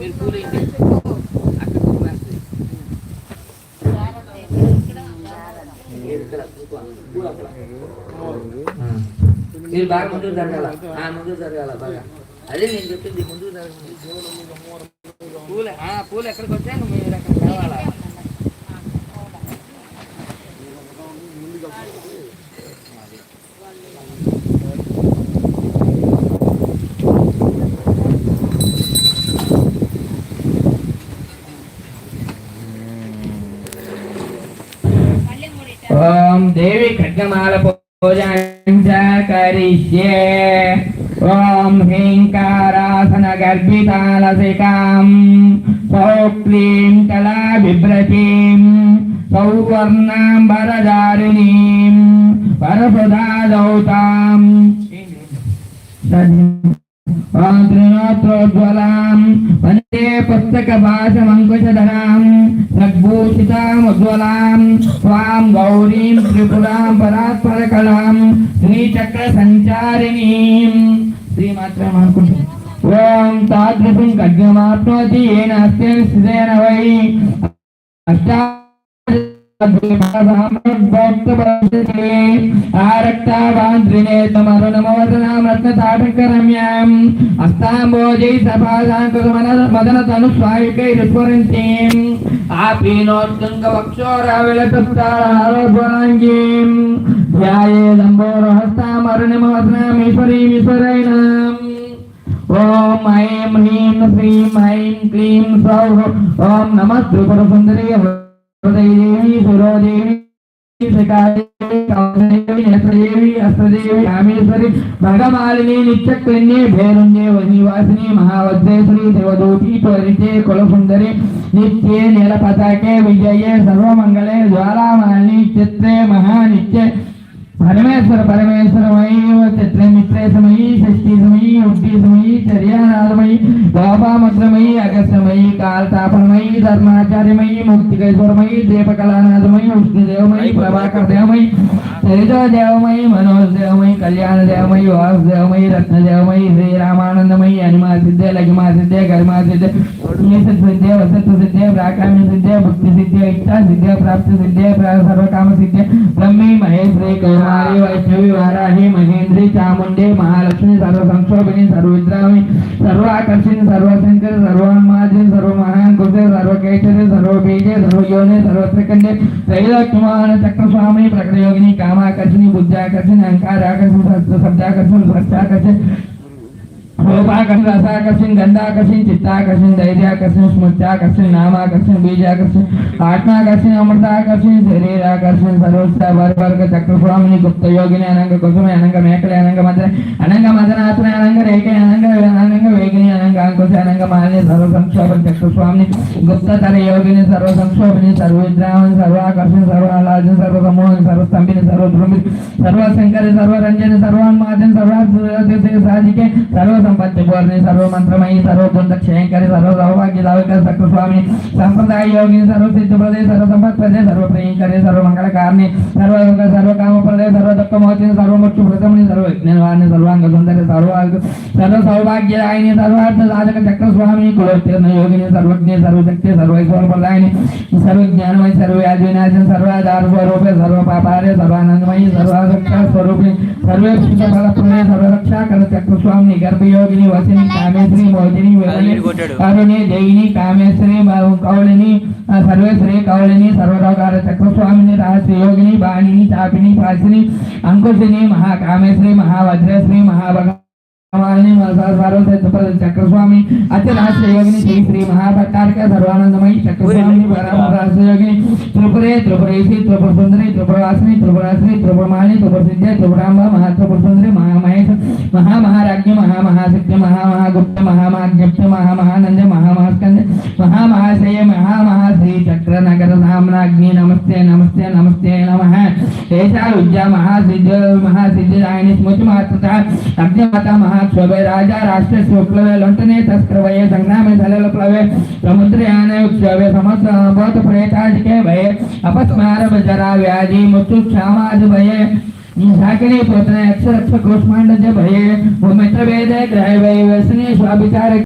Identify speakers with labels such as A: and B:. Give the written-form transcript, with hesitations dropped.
A: మీరు పూలు ఏంటి అక్కడ మీరు బాగా ముందుకు జరగాల ముందుకు జరగాల బాగా అదే నేను చెప్పింది ముందుకు జరగాలి పూలు పూలు ఎక్కడికి వచ్చాక మీరు అక్కడ కావాలా ओम देवी खड्गमाल पूजां करिष्ये ओम ह्रींकारासन गर्भितालसिकां सौक्लीं कला बिभ्रतीं सौवर्णाम्बरधारिणीं परसुधादौतां त्रिनोत्रोज्ज्वलां वन्दे पुस्तकभाषमङ्कुशधरां सद्भूषितामुज्ज्वलां स्वां गौरीं त्रिपुरां परात्परकलां श्रीचक्रसञ्चारिणीं श्रीमात्रमङ्कुश ॐ तादृशं खड्गमाप्नोति येन अस्तेन स्थितेन वै अष्टा ओम ऐं ह्रीं श्रीं ऐं क्लीं सौः ओम नमः त्रिपुरसुन्दरी देवी सुरोदेवी नेत्रदेवी अस्त्रदेवी कामेश्वरी भगमालिनी नित्यक्लिन्ये भैरुण्ये वनिवासिनी महावज्रेश्वरी देवदूती त्वरिते कुलसुन्दरी नित्ये नीलपताके विजये सर्वमंगले ज्वालामालिनी चित्रे महानित्ये परमेश्वर परमेश्वरमयी चित्रे मित्रेशमयी षष्ठीसमयी उद्दीसमयी चर्यानादमयी गोपामग्रमयी अगस्त्यमयी कालतापनमयी धर्माचार्यमयी मुक्तिकेश्वरमयी दीपकलानादमयी उष्णदेवमयी प्रभाकरदेवमयी चरितदेवमयी मनोजदेवमयी कल्याणदेवमयी वासुदेवमयी रत्नदेवमयी श्रीरामानंदमयी हनुमासिद्धे लघिमासिद्धे गरिमासिद्धे सिद्धे वसतसिद्धे प्राकाम्यसिद्धे भक्तिसिद्धे इच्छासिद्धे प्राप्तिसिद्धे सर्वकामसिद्धे ब्रह्मी महेश्वरी कुमारी वैष्णवी वाराही महेंद्री चामुंडे महालक्ष्मी सर्व संक्षोभिनी सर्वविद्रामी सर्वाकर्षिणी सर्वशंकर सर्वोन्मादिनी सर्वमहान कुटे सर्वकेशरी सर्वबीजे सर्वयोनि सर्वत्रिकंडे त्रैलोक्यमान चक्रस्वामी प्रकटयोगिनी कामाकर्षिणी बुद्धाकर्षिणी अहंकाराकर्षिणी शब्दाकर्षिणी स्पर्शाकर्षिणी रूपाकर्षण रसाकर्षण गंधाकर्षण चित्ताकर्षण धैर्याकर्षण स्मृत्याकर्षण नामाकर्षण बीजाकर्षण आत्माकर्षण अमृताकर्षण शरीराकर्षण सर्वस्था वर्ग चक्रस्वामिनी गुप्त योगिनी अनंग कुसुम अनंग मेकले अनंग मदनाथन अनंग रेखे अनंग वेगिनी अनंग अंकुश अनंग मालिनी सर्व संक्षोभन चक्रस्वामिनी गुप्ततर योगिनी सर्व संक्षोभनी सर्वविद्रामन सर्वाकर्षण सर्वालाजन सर्व समोहन सर्व स्तंभिनी सर्व ध्रुमित सर्व शंकर सर्व रंजन सर्वान्मादन सर्व साधिके सर्व संपत्ति पूर्णी सर्व मंत्रमयी सर्व गुण क्षयंकरी सर्व सौभाग्य दाविका चक्रस्वामी संप्रदाय योगिनी सर्व सिद्ध प्रदे सर्व संपत् प्रदे सर्व प्रियंकरी सर्व मंगल कारणी सर्व योग सर्व काम प्रदे सर्व दुख मोचनी सर्व मुक्ति प्रथमनी सर्व विज्ञानवाणी सर्वांग सुंदरी सर्व सौभाग्य दायिनी सर्वार्थ साधक चक्रस्वामी कुलोत्तीर्ण योगिनी सर्वज्ञ सर्वशक्ति सर्व ईश्वर प्रदायिनी सर्व ज्ञानमय सर्व व्याधिविनाशन सर्व आधार स्वरूपे सर्व पापारे सर्वानंदमयी सर्वरक्षा स्वरूपे सर्वे फल प्रदे सर्व रक्षा कर चक्रस्वामी गर्भयोगिनी वसिनी कामेश्वरी मोदिनी अरुणी देयिनी कामेश्वरी कौलिनी सर्वेश्वरी कौलिनी सर्वरोगार चक्रस्वामिनी रहस्य योगिनी बाणिनी चापिनी पासिनी अंकुशिनी महाकामेश्वरी महावज्रेश्वरी महाभग चक्रस्वामी अत्यराष्ट्र योगिनी श्री श्री महाभट्टारक सर्वानंदमयी चक्रस्वामी रहस्य योगिनी त्रिपुरे त्रिपुरेशी त्रिपुर सुंदरी त्रिपुरवासिनी त्रिपुराश्री त्रिपुरमालिनी त्रिपुर सिद्धे त्रिपुरांबा महात्रिपुर सुंदरी महामहेश महामहाराज्ञ महामहासिद्धि महामहागुप्त महामहाज्ञप्त महामहानंद महामहास्कंद महामहाशय महामहाश्री चक्र नगर साम्राज्ञी नमस्ते नमस्ते नमस्ते नमः ऐसा विद्या महासिद्धिदायिनी स्मृति मातृता अग्निमाता महा शोभे राजा राष्ट्र शुक्लवे लंटने तस्करवये संग्रामे झालेले प्लवे समुद्रयाने शोभे समस्त बहुत प्रेताजिके भये अपस्मार जरा व्याधी मृत्यु क्षामाज भये साकिनी पोतने अक्षर कोष्मांड भये वो मित्र वेदे ग्रह वै व्यसनी स्वाभिचार